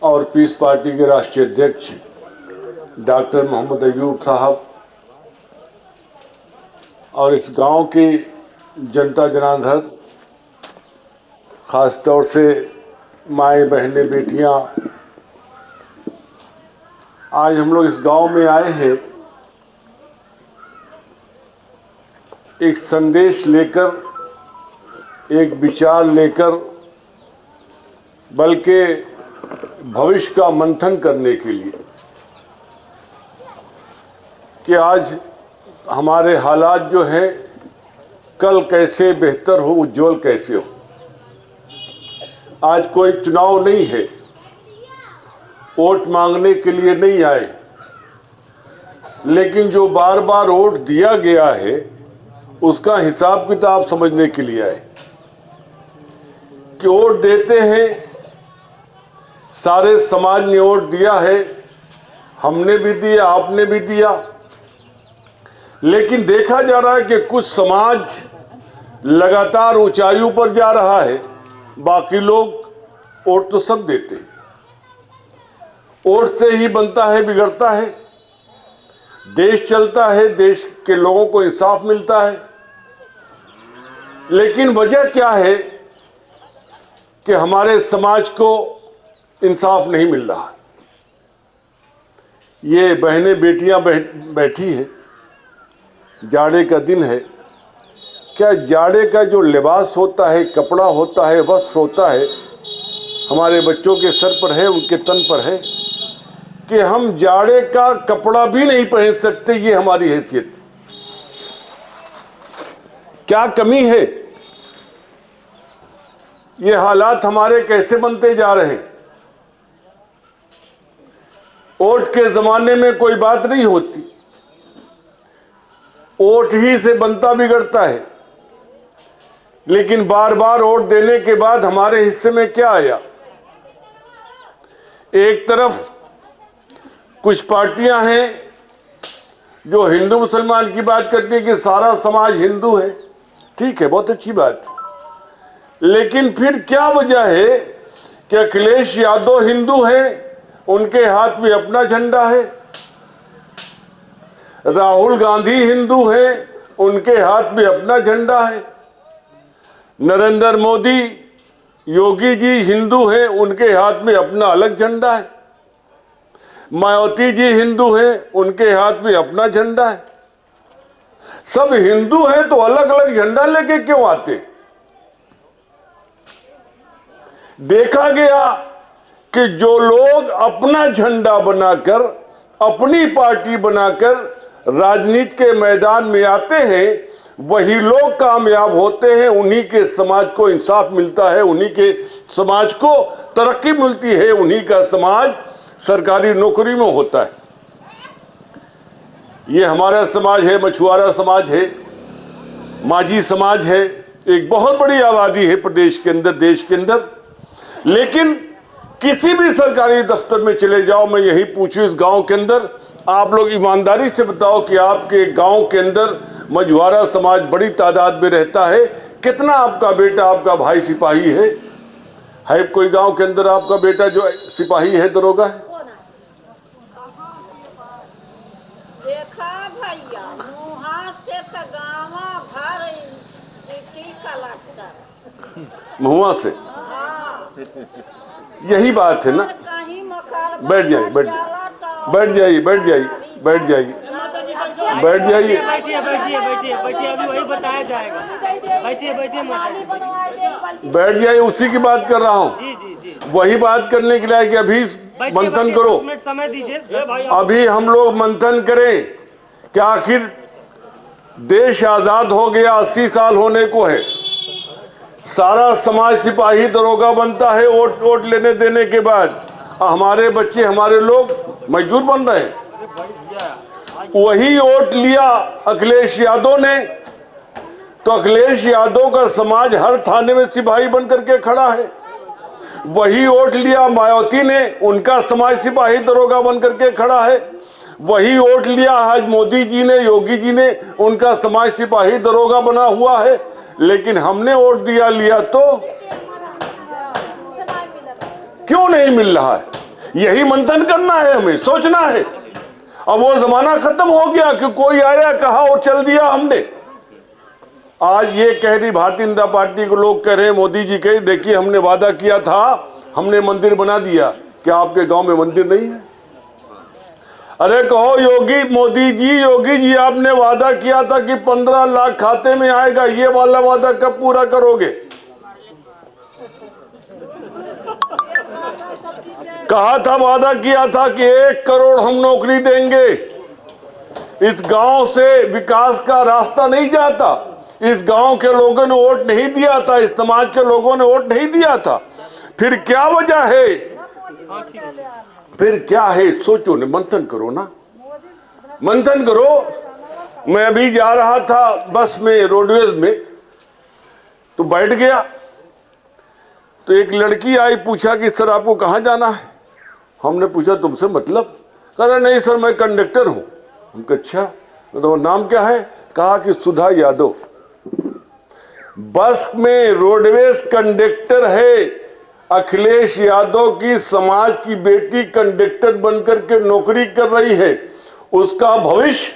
और piece party के राष्ट्रीय अध्यक्ष डॉक्टर मोहम्मद अयूब साहब और इस गांव की जनता जनार्दन, ख़ास तौर से माएँ बहनें बेटियां, आज हम लोग इस गांव में आए हैं एक संदेश लेकर, एक विचार लेकर, बल्कि भविष्य का मंथन करने के लिए कि आज हमारे हालात जो हैं कल कैसे बेहतर हो, उज्जवल कैसे हो। आज कोई चुनाव नहीं है, वोट मांगने के लिए नहीं आए, लेकिन जो बार बार वोट दिया गया है उसका हिसाब किताब समझने के लिए आए कि वोट देते हैं, सारे समाज ने वोट दिया है, हमने भी दिया, आपने भी दिया, लेकिन देखा जा रहा है कि कुछ समाज लगातार ऊंचाइयों पर जा रहा है, बाकी लोग वोट तो सब देते हैं। वोट से ही बनता है, बिगड़ता है, देश चलता है, देश के लोगों को इंसाफ मिलता है। लेकिन वजह क्या है कि हमारे समाज को इंसाफ नहीं मिल रहा। ये बहनें बेटियां बैठी हैं, जाड़े का दिन है, क्या जाड़े का जो लिबास होता है, कपड़ा होता है, वस्त्र होता है, हमारे बच्चों के सर पर है, उनके तन पर है कि हम जाड़े का कपड़ा भी नहीं पहन सकते। ये हमारी हैसियत, क्या कमी है? ये हालात हमारे कैसे बनते जा रहे हैं? वोट के जमाने में कोई बात नहीं होती, वोट ही से बनता बिगड़ता है। लेकिन बार बार वोट देने के बाद हमारे हिस्से में क्या आया? एक तरफ कुछ पार्टियां हैं जो हिंदू मुसलमान की बात करती है कि सारा समाज हिंदू है, ठीक है, बहुत अच्छी बात है, लेकिन फिर क्या वजह है कि अखिलेश यादव हिंदू हैं, उनके हाथ में अपना झंडा है, राहुल गांधी हिंदू हैं, उनके हाथ में अपना झंडा है, नरेंद्र मोदी, योगी जी हिंदू हैं, उनके हाथ में अपना अलग झंडा है, मायावती जी हिंदू हैं, उनके हाथ में अपना झंडा है। सब हिंदू हैं तो अलग अलग झंडा लेके क्यों आते? देखा गया कि जो लोग अपना झंडा बनाकर, अपनी पार्टी बनाकर राजनीति के मैदान में आते हैं, वही लोग कामयाब होते हैं, उन्हीं के समाज को इंसाफ मिलता है, उन्हीं के समाज को तरक्की मिलती है, उन्हीं का समाज सरकारी नौकरी में होता है। ये हमारा समाज है, मछुआरा समाज है, माझी समाज है, एक बहुत बड़ी आबादी है प्रदेश के अंदर, देश के अंदर। लेकिन किसी भी सरकारी दफ्तर में चले जाओ, मैं यही पूछूं, इस गांव के अंदर आप लोग ईमानदारी से बताओ कि आपके गांव के अंदर मझुआरा समाज बड़ी तादाद में रहता है, कितना आपका बेटा, आपका भाई सिपाही है कोई गांव के अंदर आपका बेटा जो सिपाही है, दरोगा है? देखा भैया, मुहा से तो गाँव भर टीका लगता है, मुआ से। यही बात है ना। बैठ जाइए, बैठ जाइए, बैठ जाइए, बैठ जाइए, बैठ जाइए, बैठ जाइए, अभी वही बताया जाएगा। बैठिए बैठिए, बैठ जाइए, उसी की बात कर रहा हूँ। वही बात करने के लिए कि अभी मंथन करो, समय दीजिए, अभी हम लोग मंथन करें कि आखिर देश आजाद हो गया, 80 साल होने को है, सारा समाज सिपाही दरोगा बनता है वोट लेने देने के बाद, हमारे बच्चे, हमारे लोग मजदूर बन रहे हैं। वही वोट लिया अखिलेश यादव ने, तो अखिलेश यादव का समाज हर थाने में सिपाही बन करके खड़ा है। वही वोट लिया मायावती ने, उनका समाज सिपाही दरोगा बन करके खड़ा है। वही वोट लिया आज मोदी जी ने, योगी जी ने, उनका समाज सिपाही दरोगा बना हुआ है। लेकिन हमने वोट दिया लिया तो क्यों नहीं मिल रहा है? यही मंथन करना है, हमें सोचना है। अब वो जमाना खत्म हो गया कि कोई आया कहा और चल दिया हमने। आज ये कह रही भारतीय जनता पार्टी को लोग कह रहे हैं, मोदी जी कह, देखिए हमने वादा किया था, हमने मंदिर बना दिया। क्या आपके गांव में मंदिर नहीं है? अरे कहो योगी मोदी जी, योगी जी आपने वादा किया था कि 15 लाख खाते में आएगा, ये वाला वादा कब पूरा करोगे? कहा था, वादा किया था कि 1 करोड़ हम नौकरी देंगे। इस गांव से विकास का रास्ता नहीं जाता। इस गांव के लोगों ने वोट नहीं दिया था, इस समाज के लोगों ने वोट नहीं दिया था। फिर क्या वजह है? फिर क्या है? सोचो न, मंथन करो ना, मंथन करो। मैं अभी जा रहा था बस में, रोडवेज में, तो बैठ गया, तो एक लड़की आई, पूछा कि सर आपको कहाँ जाना है? हमने पूछा तुमसे मतलब? कह रहा नहीं सर मैं कंडक्टर हूँ। हमको अच्छा, तो नाम क्या है? कहा कि सुधा यादव। बस में रोडवेज कंडक्टर है, अखिलेश यादव की समाज की बेटी कंडक्टर बनकर के नौकरी कर रही है। उसका भविष्य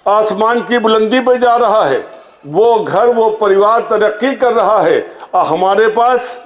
आसमान की बुलंदी पर जा रहा है, वो घर वो परिवार तरक्की कर रहा है। और हमारे पास